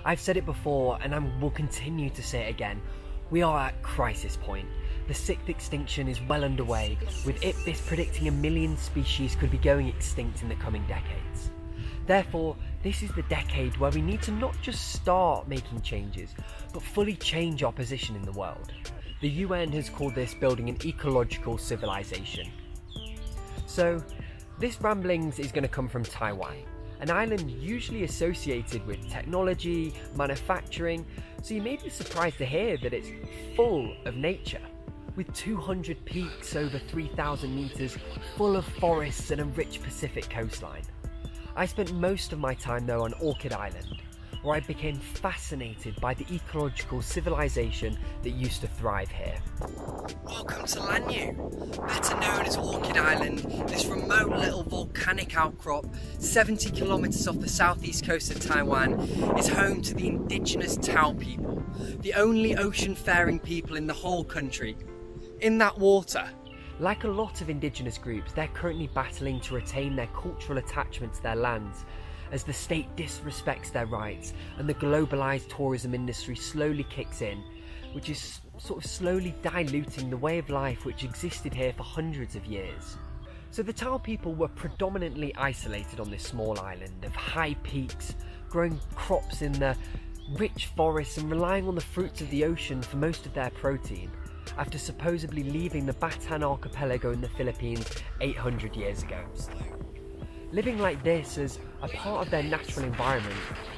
I've said it before and I will continue to say it again. We are at crisis point. The sixth extinction is well underway, with IPBES predicting 1 million species could be going extinct in the coming decades. Therefore, this is the decade where we need to not just start making changes, but fully change our position in the world. The UN has called this building an ecological civilization. So, this ramblings is going to come from Taiwan, an island usually associated with technology, manufacturing, so you may be surprised to hear that it's full of nature. With 200 peaks over 3,000 metres, full of forests and a rich Pacific coastline. I spent most of my time though on Orchid Island, where I became fascinated by the ecological civilization that used to thrive here. Welcome to Lanyu, better known as Orchid Island. This remote little volcanic outcrop, 70 kilometres off the southeast coast of Taiwan, is home to the Indigenous Tao people, the only ocean-faring people in the whole country. In that water. Like a lot of Indigenous groups, they're currently battling to retain their cultural attachment to their lands, as the state disrespects their rights and the globalised tourism industry slowly kicks in, which is sort of slowly diluting the way of life which existed here for hundreds of years. So the Tao people were predominantly isolated on this small island of high peaks, growing crops in the rich forests and relying on the fruits of the ocean for most of their protein, after supposedly leaving the Bataan archipelago in the Philippines 800 years ago. Living like this as a part of their natural environment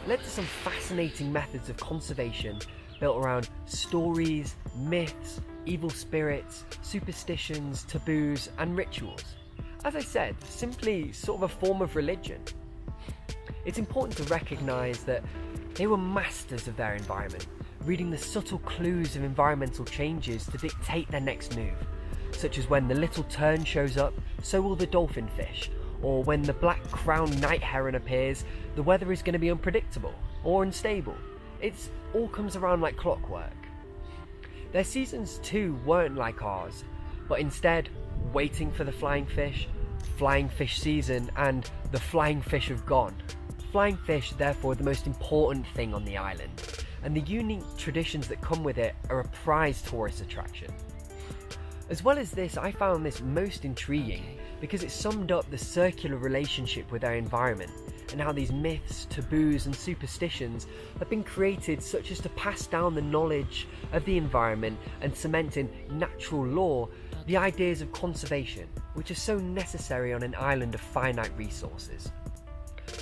led to some fascinating methods of conservation built around stories, myths, evil spirits, superstitions, taboos and rituals. As I said, simply sort of a form of religion. It's important to recognise that they were masters of their environment, reading the subtle clues of environmental changes to dictate their next move, such as when the little tern shows up, so will the dolphin fish, or when the black-crowned night heron appears, the weather is going to be unpredictable or unstable. It all comes around like clockwork. Their seasons too weren't like ours, but instead waiting for the flying fish season, and the flying fish have gone. Flying fish, therefore, the most important thing on the island, and the unique traditions that come with it are a prized tourist attraction. As well as this, I found this most intriguing because it summed up the circular relationship with our environment and how these myths, taboos and superstitions have been created such as to pass down the knowledge of the environment and cement in natural law the ideas of conservation, which are so necessary on an island of finite resources.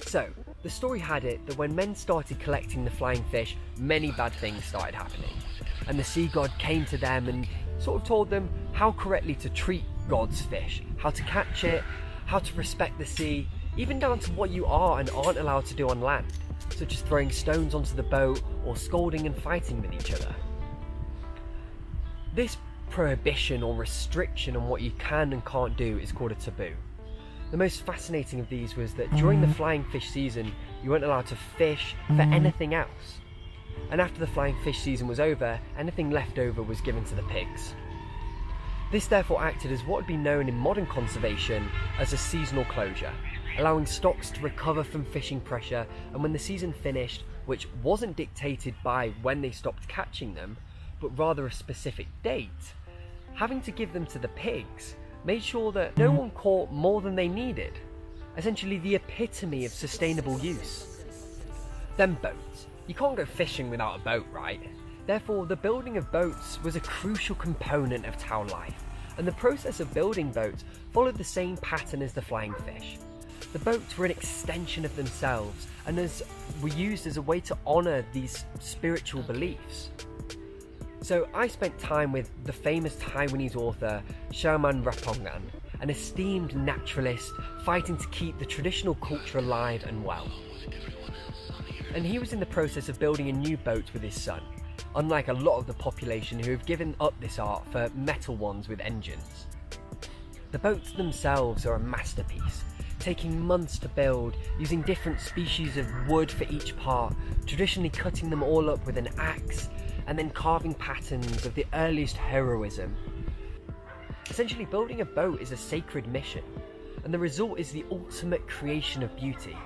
So, the story had it that when men started collecting the flying fish, many bad things started happening. And the sea god came to them and sort of told them how correctly to treat God's fish, how to catch it, how to respect the sea, even down to what you are and aren't allowed to do on land, such as throwing stones onto the boat or scolding and fighting with each other. This prohibition or restriction on what you can and can't do is called a taboo. The most fascinating of these was that during the flying fish season, you weren't allowed to fish for anything else. And after the flying fish season was over, anything left over was given to the pigs. This therefore acted as what would be known in modern conservation as a seasonal closure, allowing stocks to recover from fishing pressure, and when the season finished, which wasn't dictated by when they stopped catching them, but rather a specific date, having to give them to the pigs made sure that no one caught more than they needed, essentially the epitome of sustainable use. Then boats. You can't go fishing without a boat, right? Therefore, the building of boats was a crucial component of Tao life, and the process of building boats followed the same pattern as the flying fish. The boats were an extension of themselves and were used as a way to honour these spiritual beliefs. So I spent time with the famous Taiwanese author Xiaoman Rapongan, an esteemed naturalist fighting to keep the traditional culture alive and well. And he was in the process of building a new boat with his son, unlike a lot of the population who have given up this art for metal ones with engines. The boats themselves are a masterpiece, taking months to build, using different species of wood for each part, traditionally cutting them all up with an axe, and then carving patterns of the earliest heroism. Essentially, building a boat is a sacred mission, and the result is the ultimate creation of beauty.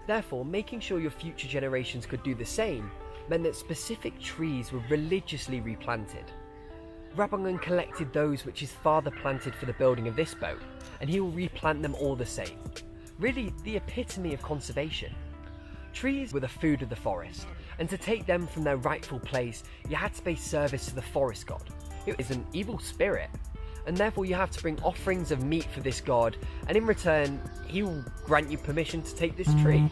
Therefore, making sure your future generations could do the same meant that specific trees were religiously replanted. Rabbangun collected those which his father planted for the building of this boat, and he will replant them all the same. Really, the epitome of conservation. Trees were the food of the forest, and to take them from their rightful place, you had to pay service to the forest god. It is an evil spirit, and therefore you have to bring offerings of meat for this god, and in return, he will grant you permission to take this tree.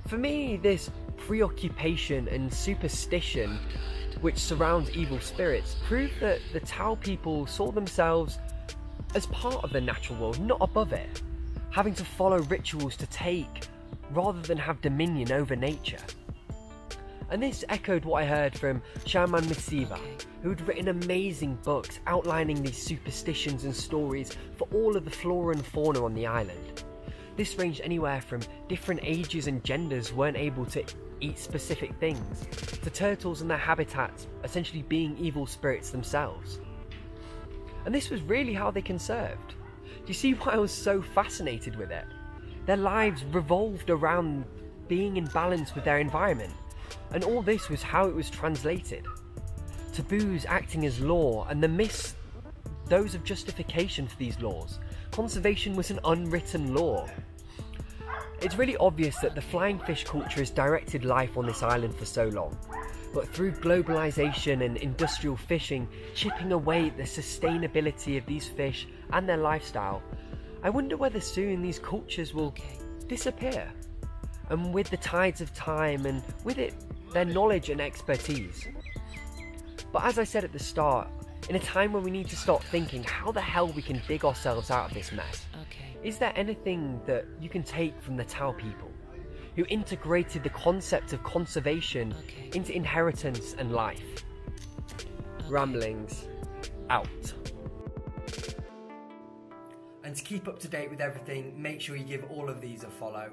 For me, this preoccupation and superstition which surrounds evil spirits prove that the Tao people saw themselves as part of the natural world, not above it, having to follow rituals to take rather than have dominion over nature. And this echoed what I heard from Shaman Mitsiva, who had written amazing books outlining these superstitions and stories for all of the flora and fauna on the island. This ranged anywhere from different ages and genders weren't able to eat specific things, to turtles and their habitats essentially being evil spirits themselves. And this was really how they conserved. Do you see why I was so fascinated with it? Their lives revolved around being in balance with their environment, and all this was how it was translated. Taboos acting as law, and the myths, those of justification for these laws. Conservation was an unwritten law. It's really obvious that the flying fish culture has directed life on this island for so long, but through globalization and industrial fishing chipping away at the sustainability of these fish and their lifestyle, I wonder whether soon these cultures will disappear, and with the tides of time, and with it their knowledge and expertise. But as I said at the start, in a time when we need to start thinking how the hell we can dig ourselves out of this mess, is there anything that you can take from the Tao people, who integrated the concept of conservation into inheritance and life? Ramblings out. And to keep up to date with everything, make sure you give all of these a follow.